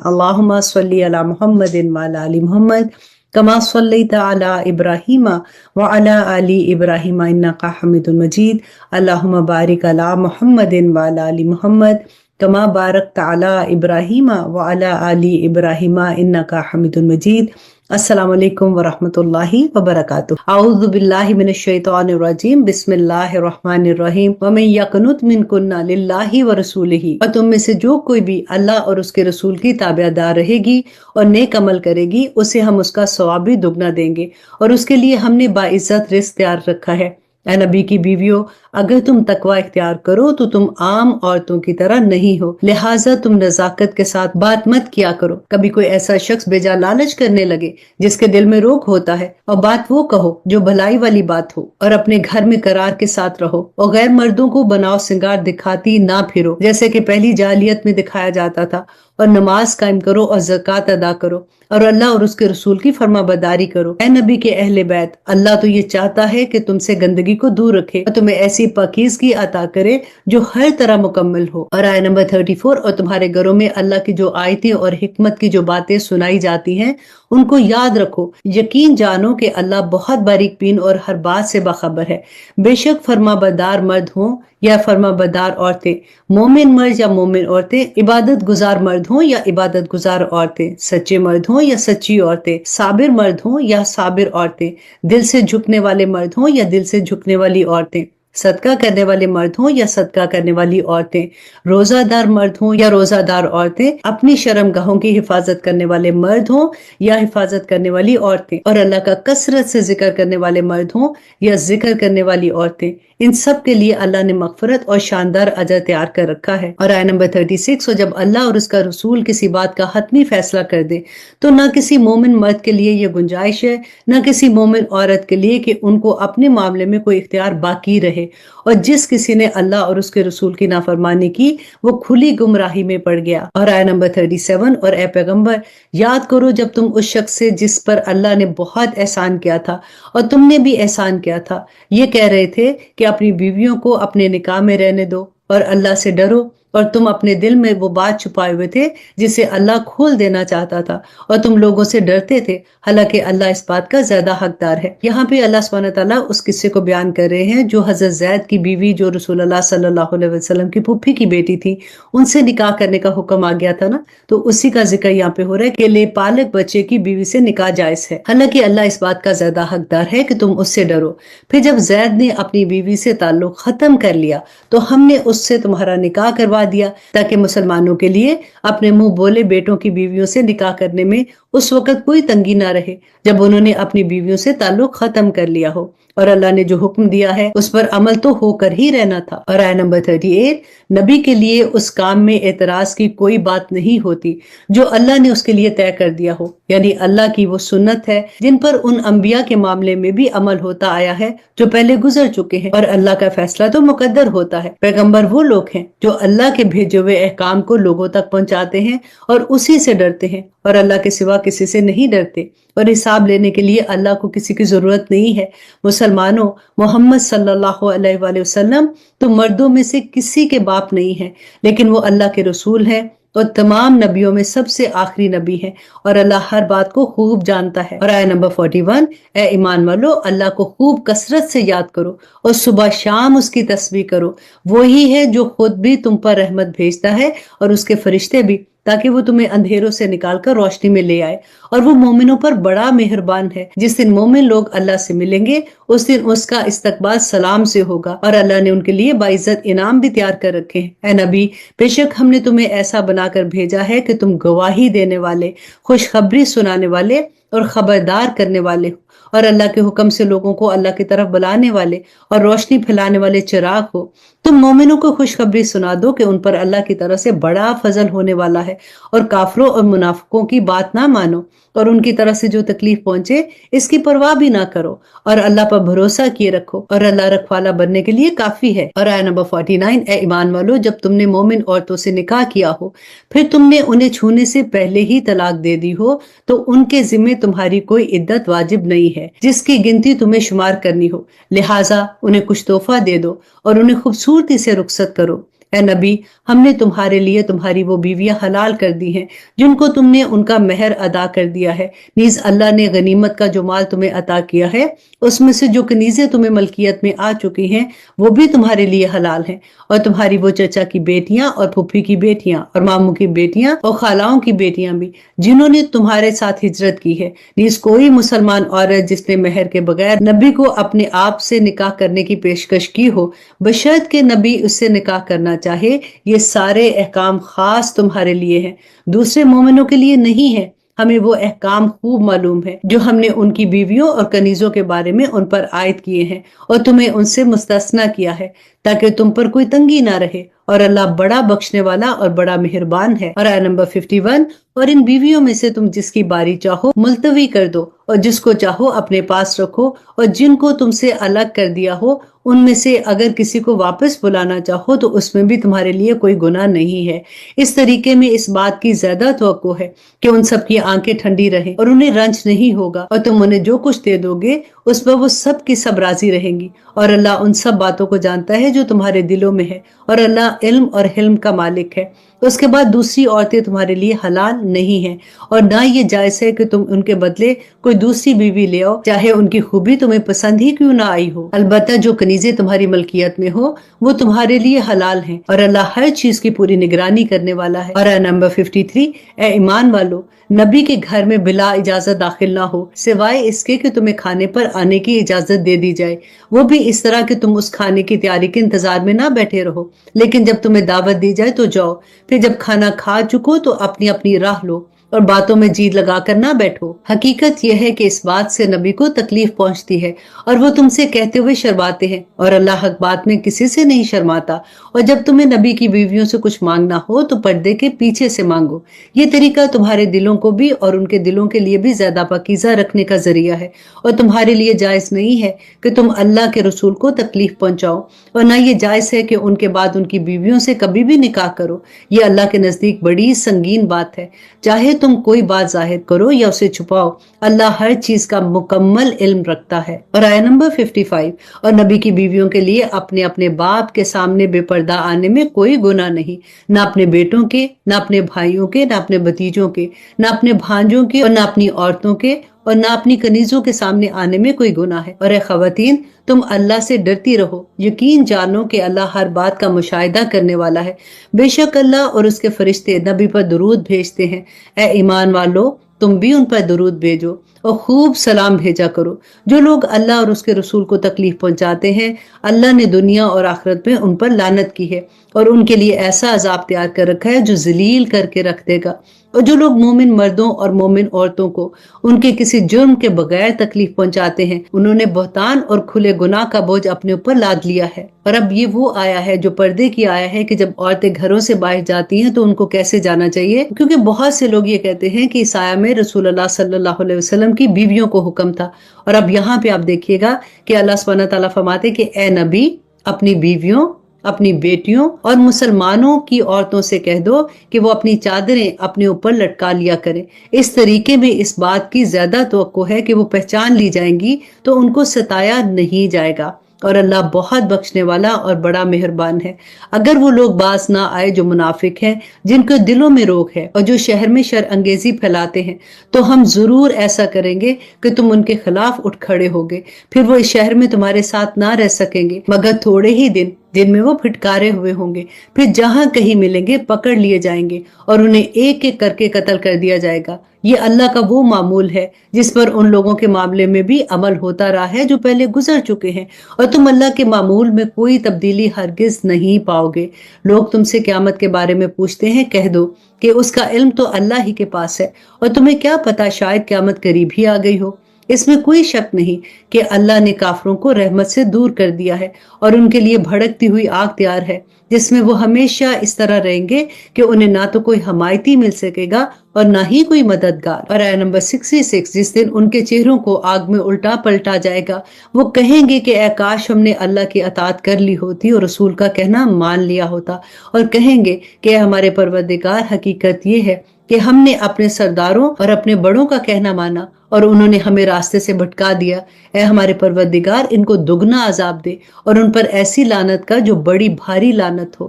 اللہم صلی علی محمد وعلی آل محمد کما صلیت علی ابراہیم وعلی آل ابراہیم انک حمید مجید اللہم بارک علی محمد وعلی آل محمد کما بارکت علی ابراہیم وعلی آل ابراہیم انک حمید مجید۔ السلام علیکم ورحمۃ اللہ وبرکاتہ۔ اعوذ باللہ من الشیطان الرجیم، بسم اللہ الرحمن الرحیم۔ ومن یقنت منکن للہ ورسولہ، اور تم میں سے جو کوئی بھی اللہ اور اس کے رسول کی تابع دار رہے گی اور نیک عمل کرے گی، اسے ہم اس کا ثواب بھی دگنا دیں گے، اور اس کے لیے ہم نے باعزت رزق تیار رکھا ہے۔ اے نبی کی بیویوں، اگر تم تقوی اختیار کرو تو تم عام عورتوں کی طرح نہیں ہو، لہٰذا تم نزاکت کے ساتھ بات مت کیا کرو۔ کبھی کوئی ایسا شخص بیجا لالچ کرنے لگے جس کے دل میں روگ ہوتا ہے، اور بات وہ کہو جو بھلائی والی بات ہو، اور اپنے گھر میں قرار کے ساتھ رہو، اور غیر مردوں کو بناؤ سنگار دکھاتی نہ پھرو جیسے کہ پہلی جاہلیت میں دکھایا جاتا تھا، اور نماز قائم کرو اور زکوٰۃ ادا کرو، اور اللہ اور اس کے رسول کی فرما برداری کرو۔ اے نبی کے اہل بیت، اللہ تو یہ چاہتا ہے کہ تم سے گندگی کو دور رکھے اور تمہیں ایسی پاکیزگی عطا کرے جو ہر طرح مکمل ہو۔ اور آیت نمبر 34، اور تمہارے گھروں میں اللہ کی جو آیتیں اور حکمت کی جو باتیں سنائی جاتی ہیں ان کو یاد رکھو، یقین جانو کہ اللہ بہت باریک بین اور ہر بات سے باخبر ہے۔ بے شک فرما بردار مرد ہوں یا فرما بردار عورتیں، مومن مرد یا مومن عورتیں، عبادت گزار مرد ہوں یا عبادت گزار عورتیں، سچے مرد ہوں یا سچی عورتیں، صابر مرد ہوں یا صابر عورتیں، دل سے جھکنے والے مرد ہوں یا دل سے جھکنے والی عورتیں، صدقہ کرنے والے مرد ہوں یا صدقہ کرنے والی عورتیں، روزہ دار مرد ہوں یا روزہ دار عورتیں، اپنی شرم گاہوں کی حفاظت کرنے والے مرد ہوں یا حفاظت کرنے والی عورتیں، اور اللہ کا کثرت سے ذکر کرنے والے مرد ہوں یا ذکر کرنے والی عورتیں، ان سب کے لیے اللہ نے مغفرت اور شاندار اجر تیار کر رکھا ہے۔ اور آیت نمبر 36، اور جب اللہ اور اس کا رسول کسی بات کا حتمی فیصلہ کر دے تو نہ کسی مومن مرد کے لیے یہ گنجائش ہے نہ کسی مومن عورت کے لیے کہ ان کو اپنے معاملے میں کوئی اختیار باقی رہے، اور جس کسی نے اللہ اور اس کے رسول کی نافرمانی کی وہ کھلی گمراہی میں پڑ گیا۔ اور آیت نمبر 37، اور اے پیغمبر، یاد کرو جب تم اس شخص سے جس پر اللہ نے بہت احسان کیا تھا اور تم نے بھی احسان کیا تھا، یہ کہہ رہے تھے کہ اپنی بیویوں کو اپنے نکاح میں رہنے دو اور اللہ سے ڈرو، اور تم اپنے دل میں وہ بات چھپائے ہوئے تھے جسے اللہ کھول دینا چاہتا تھا، اور تم لوگوں سے ڈرتے تھے، حالانکہ اللہ اس بات کا زیادہ حقدار ہے۔ یہاں پہ اللہ سبحانہ تعالیٰ اس قصے کو بیان کر رہے ہیں جو حضرت زید کی بیوی جو رسول اللہ صلی اللہ علیہ وسلم کی پھوپھی کی بیٹی تھی، ان سے نکاح کرنے کا حکم آ گیا تھا نا، تو اسی کا ذکر یہاں پہ ہو رہا ہے کہ لے پالک بچے کی بیوی سے نکاح جائز ہے، حالانکہ اللہ اس بات کا زیادہ حقدار ہے کہ تم اس سے ڈرو۔ پھر جب زید نے اپنی بیوی سے تعلق ختم کر لیا تو ہم نے اس سے تمہارا نکاح کروا دیا تاکہ مسلمانوں کے لیے اپنے منہ بولے بیٹوں کی بیویوں سے نکاح کرنے میں اس وقت کوئی تنگی نہ رہے جب انہوں نے اپنی بیویوں سے تعلق ختم کر لیا ہو، اور اللہ نے جو حکم دیا ہے اس پر عمل تو ہو کر ہی رہنا تھا۔ اور آیت نمبر 38، نبی کے لیے اس کام میں اعتراض کی کوئی بات نہیں ہوتی جو اللہ نے اس کے لیے طے کر دیا ہو، یعنی اللہ کی وہ سنت ہے جن پر ان انبیاء کے معاملے میں بھی عمل ہوتا آیا ہے جو پہلے گزر چکے ہیں، اور اللہ کا فیصلہ تو مقدر ہوتا ہے۔ پیغمبر وہ لوگ ہیں جو اللہ کے بھیجے ہوئے احکام کو لوگوں تک پہنچاتے ہیں اور اسی سے ڈرتے ہیں، اور اللہ کے سوا کسی سے نہیں ڈرتے، اور حساب لینے کے لیے اللہ کو کسی کی ضرورت نہیں ہے۔ مسلمانوں، محمد صلی اللہ علیہ وآلہ وسلم تو مردوں میں سے کسی کے باپ نہیں ہیں، لیکن وہ اللہ کے رسول ہیں اور تمام نبیوں میں سب سے آخری نبی ہیں، اور اللہ ہر بات کو خوب جانتا ہے۔ اور آیت نمبر 41، اے ایمان والو، اللہ کو خوب کثرت سے یاد کرو اور صبح شام اس کی تسبیح کرو، وہی ہے جو خود بھی تم پر رحمت بھیجتا ہے اور اس کے فرشتے بھی، تاکہ وہ تمہیں اندھیروں سے نکال کر روشنی میں لے آئے، اور وہ مومنوں پر بڑا مہربان ہے۔ جس دن مومن لوگ اللہ سے ملیں گے اس دن اس کا استقبال سلام سے ہوگا، اور اللہ نے ان کے لیے باعزت انعام بھی تیار کر رکھے ہیں۔ اے نبی، بے شک ہم نے تمہیں ایسا بنا کر بھیجا ہے کہ تم گواہی دینے والے، خوشخبری سنانے والے اور خبردار کرنے والے ہو، اور اللہ کے حکم سے لوگوں کو اللہ کی طرف بلانے والے اور روشنی پھیلانے والے چراغ ہو۔ تم مومنوں کو خوشخبری سنا دو کہ ان پر اللہ کی طرف سے بڑا فضل ہونے والا ہے، اور کافروں اور منافقوں کی بات نہ مانو، اور ان کی طرف سے جو تکلیف پہنچے اس کی پرواہ بھی نہ کرو، اور اللہ پر بھروسہ کیے رکھو، اور اللہ رکھوالا بننے کے لیے کافی ہے۔ اور آیت نمبر 49، اے ایمان والو، جب تم نے مومن عورتوں سے نکاح کیا ہو پھر تم نے انہیں چھونے سے پہلے ہی طلاق دے دی ہو تو ان کے ذمے تمہاری کوئی عدت واجب نہیں ہے جس کی گنتی تمہیں شمار کرنی ہو، لہٰذا انہیں کچھ تحفہ دے دو اور انہیں خوبصورتی سے رخصت کرو۔ اے نبی ہم نے تمہارے لیے تمہاری وہ بیویاں حلال کر دی ہیں جن کو تم نے ان کا مہر ادا کر دیا ہے، نیز اللہ نے غنیمت کا جو مال تمہیں عطا کیا ہے اس میں سے جو کنیزیں تمہیں ملکیت میں آ چکی ہیں وہ بھی تمہارے لیے حلال ہیں، اور تمہاری وہ چچا کی بیٹیاں اور پھپھی کی بیٹیاں اور ماموں کی بیٹیاں اور خالاؤں کی بیٹیاں بھی جنہوں نے تمہارے ساتھ ہجرت کی ہے، نیز کوئی مسلمان عورت جس نے مہر کے بغیر نبی کو اپنے آپ سے نکاح کرنے کی پیشکش کی ہو بشرط کہ نبی اس سے نکاح کرنا چاہے، یہ سارے احکام خاص تمہارے لیے ہیں، دوسرے مومنوں کے لیے نہیں ہے۔ ہمیں وہ احکام خوب معلوم ہے جو ہم نے ان کی بیویوں اور کنیزوں کے بارے میں ان پر عائد کیے ہیں اور تمہیں ان سے مستثنی کیا ہے تاکہ تم پر کوئی تنگی نہ رہے، اور اللہ بڑا بخشنے والا اور بڑا مہربان ہے۔ اور آیت نمبر 51، اور ان بیویوں میں سے تم جس کی باری چاہو ملتوی کر دو اور جس کو چاہو اپنے پاس رکھو، اور جن کو تم سے الگ کر دیا ہو ان میں سے اگر کسی کو واپس بلانا چاہو تو اس میں بھی تمہارے لیے کوئی گناہ نہیں ہے۔ اس طریقے میں اس بات کی زیادہ توقع ہے کہ ان سب کی آنکھیں ٹھنڈی رہیں اور انہیں رنج نہیں ہوگا، اور تم انہیں جو کچھ دے دو گے اس پر وہ سب کی سب راضی رہیں گی، اور اللہ ان سب باتوں کو جانتا ہے جو تمہارے دلوں میں ہے، اور اللہ علم اور حلم کا مالک ہے۔ اس کے بعد دوسری عورتیں تمہارے لیے حلال نہیں ہیں، اور نہ یہ جائز ہے کہ تم ان کے بدلے کوئی دوسری بیوی لے آؤ چاہے ان کی خوبی تمہیں پسند ہی کیوں نہ آئی ہو، البتہ جو کنیزیں تمہاری ملکیت میں ہو وہ تمہارے لیے حلال ہیں، اور اللہ ہر چیز کی پوری نگرانی کرنے والا ہے۔ اور آیت نمبر 53، اے ایمان والو، نبی کے گھر میں بلا اجازت داخل نہ ہو سوائے اس کے کہ تمہیں کھانے پر آنے کی اجازت دے دی جائے، وہ بھی اس طرح کہ تم اس کھانے کی تیاری کے انتظار میں نہ بیٹھے رہو، لیکن جب تمہیں دعوت دی جائے تو جاؤ، پھر جب کھانا کھا چکو تو اپنی اپنی راہ لو اور باتوں میں جی لگا کر نہ بیٹھو۔ حقیقت یہ ہے کہ اس بات سے نبی کو تکلیف پہنچتی ہے اور وہ تم سے کہتے ہوئے شرماتے ہیں، اور اللہ حق بات میں کسی سے نہیں شرماتا، اور جب تمہیں نبی کی بیویوں سے کچھ مانگنا ہو تو پردے کے پیچھے سے مانگو، یہ طریقہ تمہارے دلوں کو بھی اور ان کے دلوں کے لیے بھی زیادہ پاکیزہ رکھنے کا ذریعہ ہے، اور تمہارے لیے جائز نہیں ہے کہ تم اللہ کے رسول کو تکلیف پہنچاؤ، اور نہ یہ جائز ہے کہ ان کے بعد ان کی بیویوں سے کبھی بھی نکاح کرو، یہ اللہ کے نزدیک بڑی سنگین بات ہے، چاہے تم کوئی بات ظاہر کرو یا اسے چھپاؤ، اللہ ہر چیز کا مکمل علم رکھتا ہے۔ اور آیت نمبر 55، اور نبی کی بیویوں کے لیے اپنے اپنے باپ کے سامنے بے پردہ آنے میں کوئی گناہ نہیں، نہ اپنے بیٹوں کے، نہ اپنے بھائیوں کے، نہ اپنے بھتیجوں کے، نہ اپنے بھانجوں کے، اور نہ اپنی عورتوں کے، اور نہ اپنی کنیزوں کے سامنے آنے میں کوئی گناہ ہے۔ اور اے خواتین، تم اللہ سے ڈرتی رہو، یقین جانو کہ اللہ ہر بات کا مشاہدہ کرنے والا ہے، بے شک اللہ اور اس کے فرشتے نبی پر درود بھیجتے ہیں۔ اے ایمان والو، تم بھی ان پر درود بھیجو اور خوب سلام بھیجا کرو۔ جو لوگ اللہ اور اس کے رسول کو تکلیف پہنچاتے ہیں اللہ نے دنیا اور آخرت میں ان پر لعنت کی ہے، اور ان کے لیے ایسا عذاب تیار کر رکھا ہے جو ذلیل کر کے رکھ دے گا۔ اور جو لوگ مومن مردوں اور مومن عورتوں کو ان کے کسی جرم کے بغیر تکلیف پہنچاتے ہیں انہوں نے بہتان اور کھلے گناہ کا بوجھ اپنے اوپر لاد لیا ہے۔ اور اب یہ وہ آیا ہے جو پردے کی آیا ہے کہ جب عورتیں گھروں سے باہر جاتی ہیں تو ان کو کیسے جانا چاہیے، کیونکہ بہت سے لوگ یہ کہتے ہیں کہ اس آیا میں رسول اللہ صلی اللہ علیہ وسلم کی بیویوں کو حکم تھا، اور اب یہاں پہ آپ دیکھیے گا کہ اللہ سبحانہ تعالیٰ فرماتے کہ اے نبی اپنی بیویوں، اپنی بیٹیوں اور مسلمانوں کی عورتوں سے کہہ دو کہ وہ اپنی چادریں اپنے اوپر لٹکا لیا کریں۔ اس طریقے میں اس بات کی زیادہ توقع ہے کہ وہ پہچان لی جائیں گی تو ان کو ستایا نہیں جائے گا، اور اللہ بہت بخشنے والا اور بڑا مہربان ہے۔ اگر وہ لوگ باز نہ آئے جو منافق ہیں، جن کے دلوں میں روگ ہے اور جو شہر میں شر انگیزی پھیلاتے ہیں، تو ہم ضرور ایسا کریں گے کہ تم ان کے خلاف اٹھ کھڑے ہوگے، پھر وہ اس شہر میں تمہارے ساتھ نہ رہ سکیں گے مگر تھوڑے ہی دن، جن میں وہ پھٹکارے ہوئے ہوں گے، پھر جہاں کہیں ملیں گے پکڑ لیے جائیں گے اور انہیں ایک ایک کر کے قتل کر دیا جائے گا۔ یہ اللہ کا وہ معمول ہے جس پر ان لوگوں کے معاملے میں بھی عمل ہوتا رہا ہے جو پہلے گزر چکے ہیں، اور تم اللہ کے معمول میں کوئی تبدیلی ہرگز نہیں پاؤ گے۔ لوگ تم سے قیامت کے بارے میں پوچھتے ہیں، کہہ دو کہ اس کا علم تو اللہ ہی کے پاس ہے، اور تمہیں کیا پتا شاید قیامت قریب ہی آ گئی ہو۔ اس میں کوئی شک نہیں کہ اللہ نے کافروں کو رحمت سے دور کر دیا ہے اور ان کے لیے بھڑکتی ہوئی آگ تیار ہے جس میں وہ ہمیشہ اس طرح رہیں گے کہ انہیں نہ تو کوئی حمایتی مل سکے گا اور نہ ہی کوئی مددگار۔ اور آیت نمبر 66، جس دن ان کے چہروں کو آگ میں الٹا پلٹا جائے گا، وہ کہیں گے کہ اے کاش ہم نے اللہ کی اطاعت کر لی ہوتی اور رسول کا کہنا مان لیا ہوتا، اور کہیں گے کہ اے ہمارے پروردگار، حقیقت یہ ہے کہ ہم نے اپنے سرداروں اور اپنے بڑوں کا کہنا مانا اور انہوں نے ہمیں راستے سے بھٹکا دیا۔ اے ہمارے پروردگار، ان کو دگنا عذاب دے اور ان پر ایسی لعنت کا جو بڑی بھاری لعنت ہو۔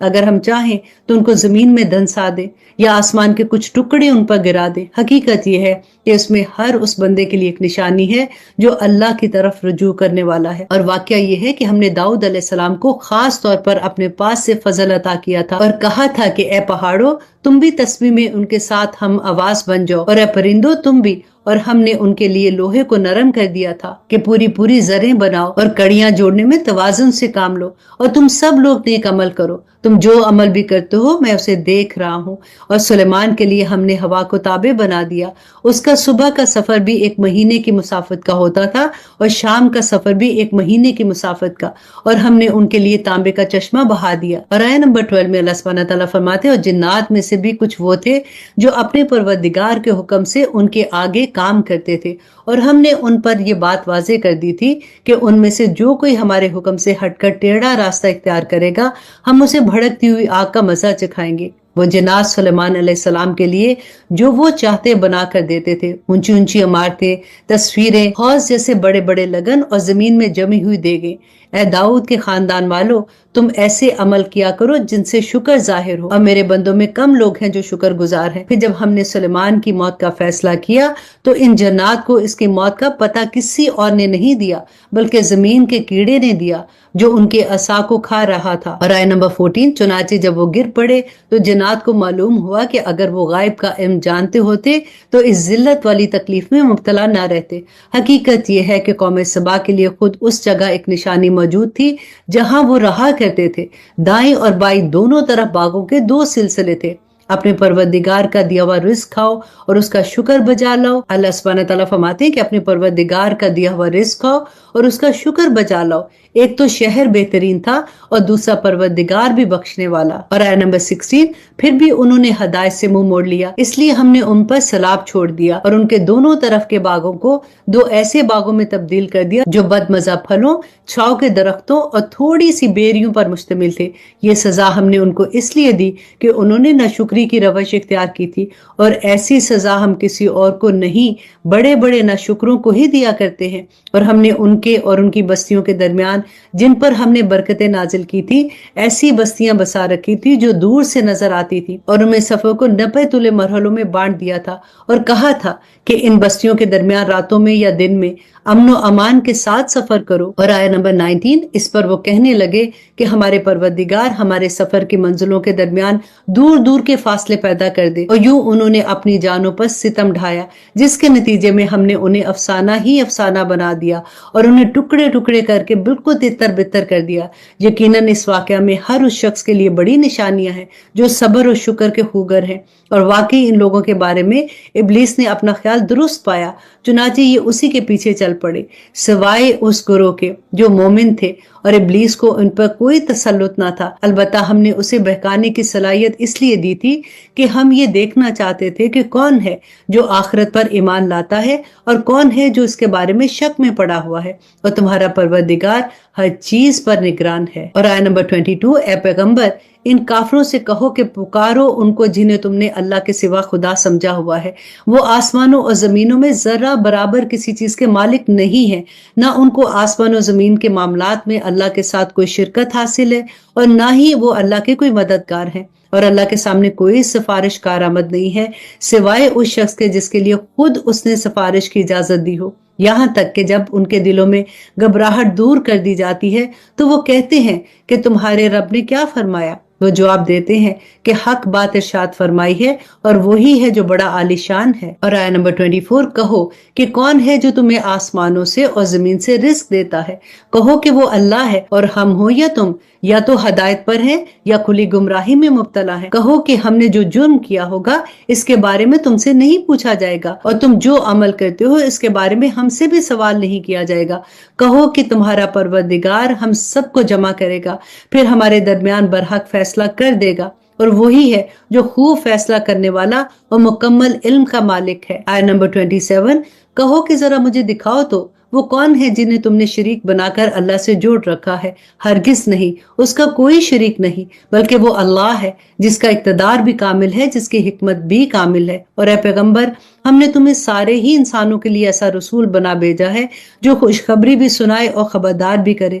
اگر ہم چاہیں تو ان کو زمین میں دھنسا دیں یا آسمان کے کچھ ٹکڑے ان پر گرا دیں۔ حقیقت یہ ہے کہ اس میں ہر اس بندے کے لیے ایک نشانی ہے جو اللہ کی طرف رجوع کرنے والا ہے۔ اور واقعہ یہ ہے کہ ہم نے داؤد علیہ السلام کو خاص طور پر اپنے پاس سے فضل عطا کیا تھا اور کہا تھا کہ اے پہاڑوں تم بھی تسبیح میں ان کے ساتھ ہم آواز بن جاؤ، اور اے پرندوں تم بھی۔ اور ہم نے ان کے لیے لوہے کو نرم کر دیا تھا کہ پوری زریں بناؤ اور کڑیاں جوڑنے میں توازن سے کام لو، اور تم سب لوگ نیک عمل کرو، تم جو عمل بھی کرتے ہو میں اسے دیکھ رہا ہوں۔ اور سلیمان کے لیے ہم نے ہوا کو تابع بنا دیا، اس کا صبح کا سفر بھی 1 مہینے کی مسافت کا ہوتا تھا اور شام کا سفر بھی 1 مہینے کی مسافت کا، اور ہم نے ان کے لیے تانبے کا چشمہ بہا دیا۔ اور آیت نمبر 12 میں اللہ سبحانہ تعالیٰ فرماتے ہیں اور جنات میں سے بھی کچھ وہ تھے جو اپنے پروردگار کے حکم سے ان کے آگے کام کرتے تھے، اور ہم نے ان پر یہ بات واضح کر دی تھی کہ ان میں سے جو کوئی ہمارے حکم سے ہٹ کر ٹیڑھا راستہ اختیار کرے گا ہم اسے بھڑکتی ہوئی آگ کا مزہ چکھائیں گے۔ وہ جنات سلیمان علیہ السلام کے لیے جو وہ چاہتے بنا کر دیتے تھے، اونچی اونچی عمارتیں، تصویریں، حوض جیسے بڑے بڑے لگن اور زمین میں جمی ہوئی دیگیں۔ اے داؤد کے خاندان والو، تم ایسے عمل کیا کرو جن سے شکر ظاہر ہو، اور میرے بندوں میں کم لوگ ہیں جو شکر گزار ہیں۔ پھر جب ہم نے سلیمان کی موت کا فیصلہ کیا تو ان جنات کو اس کی موت کا پتہ کسی اور نے نہیں دیا بلکہ زمین کے کیڑے نے دیا جو ان کے عصا کو کھا رہا تھا۔ اور آیت نمبر 14 چنانچہ جب وہ گر پڑے تو جنات کو معلوم ہوا کہ اگر وہ غائب کا علم جانتے ہوتے تو اس ذلت والی تکلیف میں مبتلا نہ رہتے۔ حقیقت یہ ہے کہ قوم سبا کے لیے خود اس جگہ ایک نشانی موجود تھی جہاں وہ رہا کرتے تھے۔ دائیں اور بائیں دونوں طرف باغوں کے 2 سلسلے تھے۔ اپنے پروردگار کا دیا ہوا رزق کھاؤ اور اس کا شکر بجا لاؤ۔ اللہ سبحانہ تعالیٰ فرماتے ہیں کہ اپنے پروردگار کا دیا ہوا رزق کھاؤ اور اس کا شکر بجا لاؤ۔ ایک تو شہر بہترین تھا اور دوسرا پروردگار بھی بخشنے والا۔ اور آیت نمبر 16 پھر بھی انہوں نے ہدایت سے منہ موڑ لیا، اس لیے ہم نے ان پر سیلاب چھوڑ دیا اور ان کے دونوں طرف کے باغوں کو 2 ایسے باغوں میں تبدیل کر دیا جو بد مزہ پھلوں، چھاؤ کے درختوں اور تھوڑی سی بیریوں پر مشتمل تھے۔ یہ سزا ہم نے ان کو اس لیے دی کہ انہوں نے ناشکری کی روش اختیار کی تھی، اور ایسی سزا ہم کسی اور کو نہیں بڑے بڑے ناشکروں کو ہی دیا کرتے ہیں۔ اور ہم نے ان کے اور ان کی بستیوں کے درمیان جن پر ہم نے برکتیں نازل کی تھی ایسی بستیاں بسا رکھی تھی جو دور سے نظر آتی تھی، اور ان میں سفر کو 90 تلے مرحلوں میں بانٹ دیا تھا، اور کہا تھا کہ ان بستیوں کے درمیان راتوں میں یا دن میں امن و امان کے ساتھ سفر کرو۔ اور آیت نمبر 19 اس پر وہ کہنے لگے کہ ہمارے پروردگار ہمارے سفر کی منزلوں کے درمیان دور دور کے فاصلے پیدا کر دے، اور یوں انہوں نے اپنی جانوں پر ستم ڈھایا جس کے نتیجے میں ہم نے انہیں افسانہ ہی افسانہ بنا دیا اور انہیں ٹکڑے ٹکڑے کر کے بالکل تتر بتر کر دیا۔ یقیناً اس واقعہ میں ہر اس شخص کے لیے بڑی نشانیاں ہیں جو صبر و شکر کے خوگر ہیں۔ اور واقعی ان لوگوں کے بارے میں ابلیس نے اپنا خیال درست پایا، چنانچہ یہ اسی کے پیچھے چل پڑے سوائے اس گروہ کے جو مومن تھے، اور ابلیس کو ان پر کوئی تسلط نہ تھا۔ البتہ ہم نے اسے بہکانے کی صلاحیت اس لیے دی تھی کہ ہم یہ دیکھنا چاہتے تھے کہ کون ہے جو آخرت پر ایمان لاتا ہے اور کون ہے جو اس کے بارے میں شک میں پڑا ہوا ہے، اور تمہارا پروردگار ہر چیز پر نگران ہے۔ اور آیت نمبر 22 اے پیغمبر ان کافروں سے کہو کہ پکارو ان کو جنہیں تم نے اللہ کے سوا خدا سمجھا ہوا ہے۔ وہ آسمانوں اور زمینوں میں ذرہ برابر کسی چیز کے مالک نہیں ہیں، نہ ان کو آسمان و زمین کے معاملات میں اللہ کے ساتھ کوئی شرکت حاصل ہے، اور نہ ہی وہ اللہ کے کوئی مددگار ہیں، اور اللہ کے سامنے کوئی سفارش کارآمد نہیں ہے سوائے اس شخص کے جس کے لیے خود اس نے سفارش کی اجازت دی ہو۔ یہاں تک کہ جب ان کے دلوں میں گھبراہٹ دور کر دی جاتی ہے تو وہ کہتے ہیں کہ تمہارے رب نے کیا فرمایا؟ وہ جواب دیتے ہیں کہ حق بات ارشاد فرمائی ہے اور وہی ہے جو بڑا عالی شان ہے۔ اور آیت نمبر 24 کہو کہ کون ہے جو تمہیں آسمانوں سے اور زمین سے رزق دیتا ہے؟ کہو کہ وہ اللہ ہے، اور ہم ہو یا تم یا تو ہدایت پر ہیں یا کھلی گمراہی میں مبتلا ہے۔ کہو کہ ہم نے جو جرم کیا ہوگا اس کے بارے میں تم سے نہیں پوچھا جائے گا، اور تم جو عمل کرتے ہو اس کے بارے میں ہم سے بھی سوال نہیں کیا جائے گا۔ کہو کہ تمہارا پروردگار ہم سب کو جمع کرے گا، پھر ہمارے درمیان برحق فیصلہ کر دے گا، اور وہی ہے جو خوب فیصلہ کرنے والا اور مکمل علم کا مالک ہے۔ آیت نمبر 27 کہو کہ ذرا مجھے دکھاؤ تو وہ کون ہے جنہیں تم نے شریک بنا کر اللہ سے جوڑ رکھا ہے؟ ہرگز نہیں، اس کا کوئی شریک نہیں، بلکہ وہ اللہ ہے جس کا اقتدار بھی کامل ہے، جس کی حکمت بھی کامل ہے۔ اور اے پیغمبر ہم نے تمہیں سارے ہی انسانوں کے لیے ایسا رسول بنا بھیجا ہے جو خوشخبری بھی سنائے اور خبردار بھی کرے۔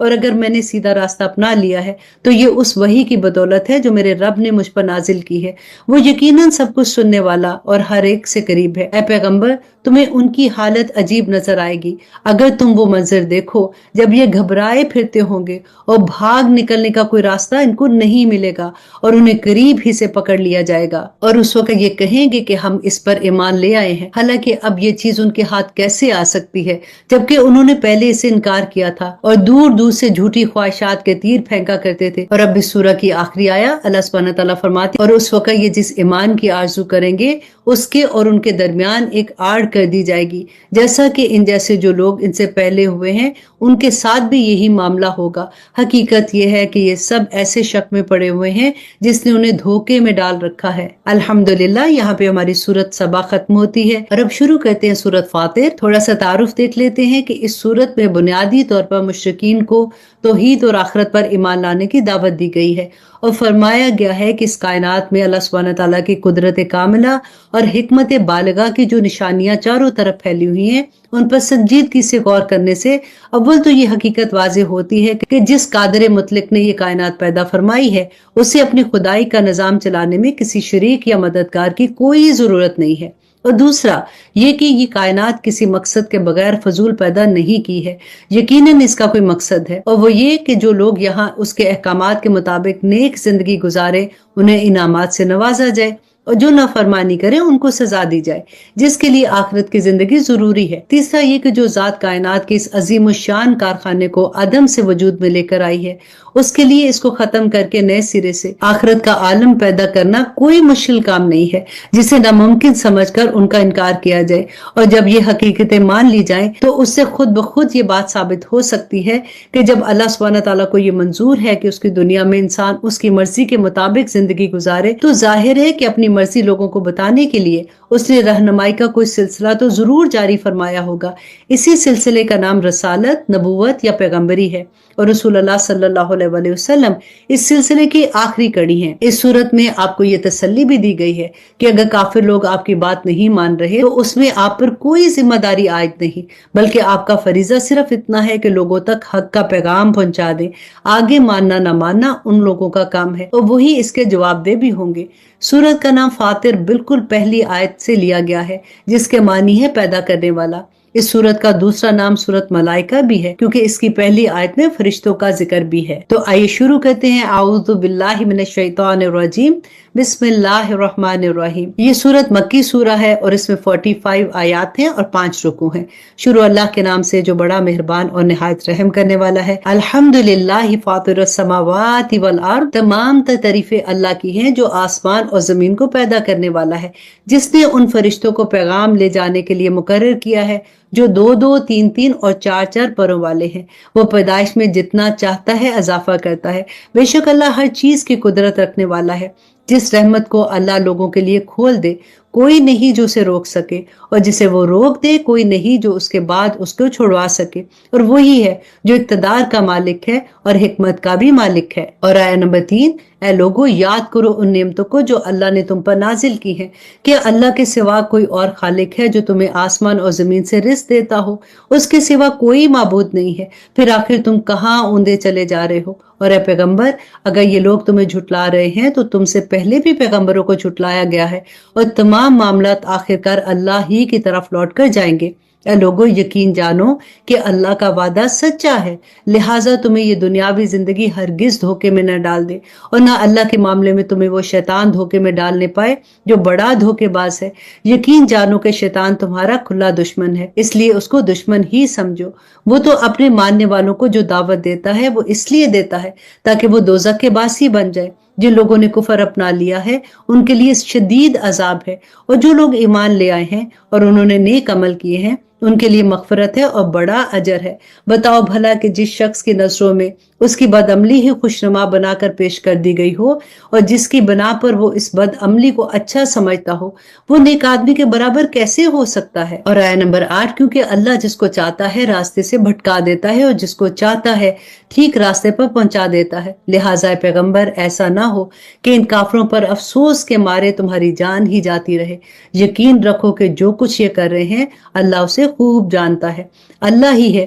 اور اگر میں نے سیدھا راستہ اپنا لیا ہے تو یہ اس وحی کی بدولت ہے جو میرے رب نے مجھ پر نازل کی ہے، وہ یقیناً سب کچھ سننے والا اور ہر ایک سے قریب ہے۔ اے پیغمبر، تمہیں ان کی حالت عجیب نظر آئے گی اگر تم وہ منظر دیکھو جب یہ گھبرائے پھرتے ہوں گے اور بھاگ نکلنے کا کوئی راستہ ان کو نہیں ملے گا اور انہیں قریب ہی سے پکڑ لیا جائے گا، اور اس وقت یہ کہیں گے کہ ہم اس پر ایمان لے آئے ہیں، حالانکہ اب یہ چیز ان کے ہاتھ کیسے آ سکتی ہے جبکہ انہوں نے پہلے اسے انکار کیا تھا اور دور دور سے جھوٹی خواہشات کے تیر پھینکا کرتے تھے۔ اور اب اس سورہ کی آخری آیا اللہ سبحانہ تعالیٰ فرماتے، اور اس وقت یہ جس ایمان کی آرزو کریں گے اس کے اور ان کے درمیان ایک آڑ کر دی جائے گی، جیسا کہ ان جیسے جو لوگ ان سے پہلے ہوئے ہیں ان کے ساتھ بھی یہی معاملہ ہوگا۔ حقیقت یہ ہے کہ یہ سب ایسے شک میں پڑے ہوئے ہیں جس نے انہیں دھوکے میں ڈال رکھا ہے۔ الحمدللہ، یہاں پہ ہماری سورت سبا ختم ہوتی ہے اور اب شروع کرتے ہیں سورت فاطر۔ تھوڑا سا تعارف دیکھ لیتے ہیں کہ اس سورت میں بنیادی طور پر مشرکین کو توحید اور آخرت پر ایمان لانے کی دعوت دی گئی ہے اور فرمایا گیا ہے کہ اس کائنات میں اللہ سبحانہ تعالیٰ کی قدرت کاملہ اور حکمت بالغہ کی جو نشانیاں چاروں طرف پھیلی ہوئی ہیں ان پر سنجیدگی سے غور کرنے سے اول تو یہ حقیقت واضح ہوتی ہے کہ جس قادر مطلق نے یہ کائنات پیدا فرمائی ہے اسے اپنی خدائی کا نظام چلانے میں کسی شریک یا مددگار کی کوئی ضرورت نہیں ہے، اور دوسرا یہ کہ یہ کائنات کسی مقصد کے بغیر فضول پیدا نہیں کی ہے، یقیناً اس کا کوئی مقصد ہے، اور وہ یہ کہ جو لوگ یہاں اس کے احکامات کے مطابق نیک زندگی گزارے انہیں انعامات سے نوازا جائے اور جو نافرمانی کرے ان کو سزا دی جائے جس کے لیے آخرت کی زندگی ضروری ہے۔ تیسرا یہ کہ جو ذات کائنات کے اس عظیم الشان کارخانے کو عدم سے وجود میں لے کر آئی ہے اس کے لیے اس کو ختم کر کے نئے سرے سے آخرت کا عالم پیدا کرنا کوئی مشکل کام نہیں ہے جسے ناممکن سمجھ کر ان کا انکار کیا جائے، اور جب یہ حقیقتیں مان لی جائیں تو اس سے خود بخود یہ بات ثابت ہو سکتی ہے کہ جب اللہ سبحانہ تعالیٰ کو یہ منظور ہے کہ اس کی دنیا میں انسان اس کی مرضی کے مطابق زندگی گزارے تو ظاہر ہے کہ اپنی مرضی لوگوں کو بتانے کے لیے اس نے رہنمائی کا کوئی سلسلہ تو ضرور جاری فرمایا ہوگا۔ اسی سلسلے کا نام رسالت، نبوت یا پیغمبری ہے، اور رسول اللہ صلی اللہ علیہ وآلہ وسلم اس سلسلے کی آخری کڑی ہیں۔ اس صورت میں آپ کو یہ تسلی بھی دی گئی ہے کہ اگر کافر لوگ آپ کی بات نہیں مان رہے تو اس میں آپ پر کوئی ذمہ داری عائد نہیں، بلکہ آپ کا فریضہ صرف اتنا ہے کہ لوگوں تک حق کا پیغام پہنچا دیں، آگے ماننا نہ ماننا ان لوگوں کا کام ہے اور وہی اس کے جواب دہ بھی ہوں گے۔ سورت کا نام فاطر بالکل پہلی آیت سے لیا گیا ہے جس کے معنی ہے پیدا کرنے والا۔ اس سورت کا دوسرا نام سورت ملائکہ بھی ہے کیونکہ اس کی پہلی آیت میں فرشتوں کا ذکر بھی ہے۔ تو آئیے شروع کرتے ہیں۔ اعوذ باللہ من الشیطان الرجیم، بسم اللہ الرحمن الرحیم۔ یہ سورت مکی سورہ ہے اور اس میں 45 آیات ہیں اور 5 رکوع ہیں۔ شروع اللہ کے نام سے جو بڑا مہربان اور نہایت رحم کرنے والا ہے۔ الحمدللہ فاطر السماوات والارض، تمام تعریفیں اللہ کی ہیں جو آسمان اور زمین کو پیدا کرنے والا ہے، جس نے ان فرشتوں کو پیغام لے جانے کے لیے مقرر کیا ہے جو 2 3 اور 4 پروں والے ہیں۔ وہ پیدائش میں جتنا چاہتا ہے اضافہ کرتا ہے، بے شک اللہ ہر چیز کی قدرت رکھنے والا ہے۔ جس رحمت کو اللہ لوگوں کے لیے کھول دے کوئی نہیں جو اسے روک سکے، اور جسے وہ روک دے کوئی نہیں جو اس کے بعد اس کو چھڑوا سکے، اور وہی ہے جو اقتدار کا مالک ہے اور حکمت کا بھی مالک ہے۔ اور آیت نمبر 3، اے لوگو یاد کرو ان نعمتوں کو جو اللہ نے تم پر نازل کی ہیں، کہ اللہ کے سوا کوئی اور خالق ہے جو تمہیں آسمان اور زمین سے رزق دیتا ہو، اس کے سوا کوئی معبود نہیں ہے، پھر آخر تم کہاں اوندے چلے جا رہے ہو؟ اور اے پیغمبر، اگر یہ لوگ تمہیں جھٹلا رہے ہیں تو تم سے پہلے بھی پیغمبروں کو جھٹلایا گیا ہے، اور تمام معاملات آخرکار اللہ ہی کی طرف لوٹ کر جائیں گے۔ اے لوگو یقین جانو کہ اللہ کا وعدہ سچا ہے، لہٰذا تمہیں یہ دنیاوی زندگی ہرگز دھوکے میں نہ ڈال دے، اور نہ اللہ کے معاملے میں تمہیں وہ شیطان دھوکے میں ڈالنے پائے جو بڑا دھوکے باز ہے۔ یقین جانو کہ شیطان تمہارا کھلا دشمن ہے، اس لیے اس کو دشمن ہی سمجھو۔ وہ تو اپنے ماننے والوں کو جو دعوت دیتا ہے وہ اس لیے دیتا ہے تاکہ وہ دوزخ کے باسی بن جائے۔ جن لوگوں نے کفر اپنا لیا ہے ان کے لیے شدید عذاب ہے، اور جو لوگ ایمان لے آئے ہیں اور انہوں نے نیک عمل کیے ہیں ان کے لیے مغفرت ہے اور بڑا اجر ہے۔ بتاؤ بھلا کہ جس شخص کی نظروں میں اس کی بد عملی ہی خوشنما بنا کر پیش کر دی گئی ہو اور جس کی بنا پر وہ اس بد عملی کو اچھا سمجھتا ہو، وہ نیک آدمی کے برابر کیسے ہو سکتا ہے؟ اور آیت نمبر 8، کیونکہ اللہ جس کو چاہتا ہے راستے سے بھٹکا دیتا ہے اور جس کو چاہتا ہے ٹھیک راستے پر پہنچا دیتا ہے۔ لہٰذا پیغمبر ایسا نہ ہو کہ ان کافروں پر افسوس کے مارے تمہاری جان ہی جاتی رہے۔ یقین رکھو کہ جو کچھ یہ کر رہے ہیں اللہ اسے خوب جانتا ہے۔ اللہ ہی ہے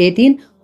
18,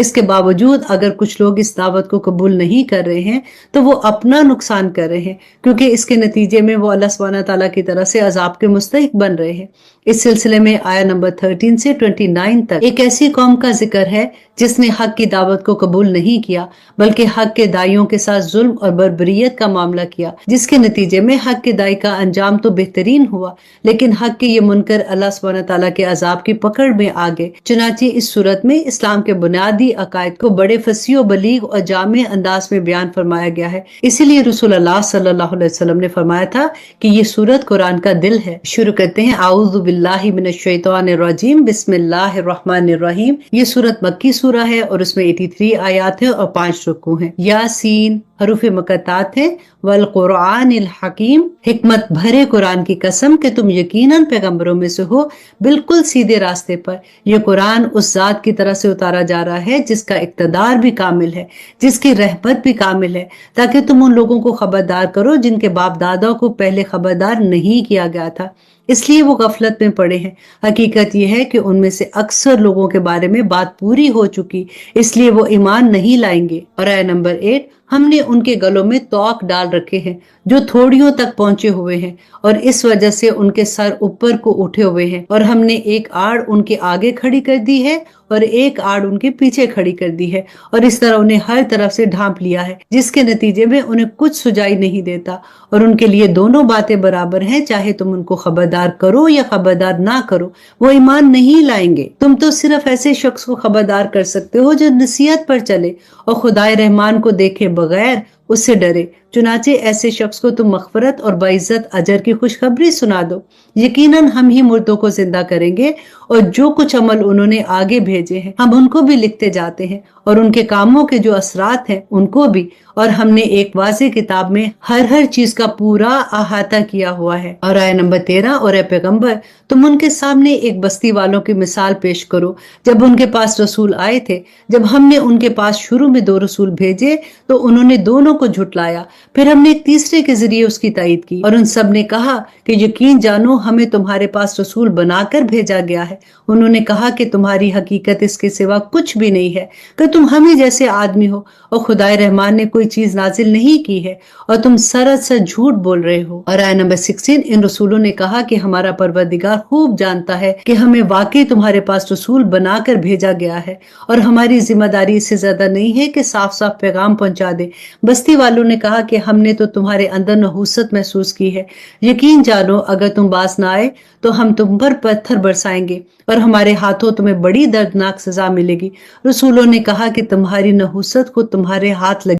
اس کے باوجود اگر کچھ لوگ اس دعوت کو قبول نہیں کر رہے ہیں تو وہ اپنا نقصان کر رہے ہیں، کیونکہ اس کے نتیجے میں وہ اللہ سبحانہ تعالیٰ کی طرف سے عذاب کے مستحق بن رہے ہیں۔ اس سلسلے میں آیہ نمبر 13 سے 29 تک ایک ایسی قوم کا ذکر ہے جس نے حق کی دعوت کو قبول نہیں کیا، بلکہ حق کے دائیوں کے ساتھ ظلم اور بربریت کا معاملہ کیا، جس کے نتیجے میں حق کے دائی کا انجام تو بہترین ہوا، لیکن حق کے یہ منکر اللہ سبحانہ تعالیٰ کے عذاب کی پکڑ میں آ گئے۔ چنانچہ اس صورت میں اسلام کے بنیادی عقائد کو بڑے فصیح و بلیغ اور جامع انداز میں بیان فرمایا گیا ہے۔ اسی لیے رسول اللہ صلی اللہ علیہ وسلم نے فرمایا تھا کہ یہ سورت قرآن کا دل ہے۔ شروع کرتے ہیں اعوذ باللہ من الشیطان الرجیم، بسم اللہ الرحمن الرحیم۔ یہ سورت مکی سورہ ہے اور اس میں 83 آیات ہیں اور 5 رکوع ہیں۔ یاسین حروف مقطعات ہیں، والقرآن الحکیم، حکمت بھرے قرآن کی قسم کہ تم یقیناً پیغمبروں میں سے ہو، بالکل سیدھے راستے پر۔ یہ قرآن اس ذات کی طرح سے اتارا جا رہا ہے جس کا اقتدار بھی کامل ہے، جس کی رحمت بھی کامل ہے، تاکہ تم ان لوگوں کو خبردار کرو جن کے باپ دادا کو پہلے خبردار نہیں کیا گیا تھا، اس لیے وہ غفلت میں پڑے ہیں۔ حقیقت یہ ہے کہ ان میں سے اکثر لوگوں کے بارے میں بات پوری ہو چکی، اس لیے وہ ایمان نہیں لائیں گے۔ اور آیہ نمبر 8، ہم نے ان کے گلوں میں توق ڈال رکھے ہیں جو تھوڑیوں تک پہنچے ہوئے ہیں، اور اس وجہ سے ان کے سر اوپر کو اٹھے ہوئے ہیں، اور ہم نے ایک آڑ ان کے آگے کھڑی کر دی ہے اور ایک آڑ ان کے پیچھے کھڑی کر دی ہے، اور اس طرح انہیں ہر طرف سے ڈھانپ لیا ہے، جس کے نتیجے میں انہیں کچھ سجائی نہیں دیتا، اور ان کے لیے دونوں باتیں برابر ہیں، چاہے تم ان کو خبردار کرو یا خبردار نہ کرو، وہ ایمان نہیں لائیں گے۔ تم تو صرف ایسے شخص کو خبردار کر سکتے ہو جو نصیحت پر چلے اور خدائے رحمان کو دیکھے بغیر اس سے ڈرے، چنانچہ ایسے شخص کو تم مغفرت اور باعزت اجر کی خوشخبری سنا دو۔ یقیناً ہم ہی مردوں کو زندہ کریں گے، اور جو کچھ عمل انہوں نے آگے بھیجے ہیں ہم ان کو بھی لکھتے جاتے ہیں، اور ان کے کاموں کے جو اثرات ہیں ان کو بھی، اور ہم نے ایک واضح کتاب میں ہر چیز کا پورا احاطہ کیا ہوا ہے۔ اور آیہ نمبر 13، اور اے پیغمبر تم ان کے سامنے ایک بستی والوں کی مثال پیش کرو جب ان کے پاس رسول آئے تھے، جب ہم نے ان کے پاس شروع میں 2 رسول بھیجے تو انہوں نے دونوں کو جھٹلایا، پھر ہم نے ایک تیسرے کے ذریعے اس کی تائید کی، اور ان سب نے کہا کہ یقین جانو ہمیں تمہارے پاس رسول بنا کر بھیجا گیا ہے۔ انہوں نے کہا کہ تمہاری حقیقت اس کے سوا کچھ بھی نہیں ہے، کہ تم ہمیں جیسے آدمی ہو، اور خدائے رحمان نے کوئی چیز نازل نہیں کی ہے، اور تم سراسر جھوٹ بول رہے ہو۔ اور آیہ نمبر 16، ان رسولوں نے کہا کہ ہمارا پروردگار خوب جانتا ہے کہ ہمیں واقعی تمہارے پاس رسول بنا کر بھیجا گیا ہے، اور ہماری ذمہ داری اس سے زیادہ نہیں ہے کہ صاف صاف پیغام پہنچا دے۔ بستی والوں نے کہا کہ ہم نے تو تمہارے اندر نحوست محسوس کی ہے، یقین جانو اگر تم باز نہ آئے تو ہم تم پر پتھر برسائیں گے، اور ہمارے ہاتھوں تمہیں بڑی دردناک سزا ملے گی۔ رسولوں نے کہا کہ تمہاری نحوست کو تمہارے ہاتھ لگے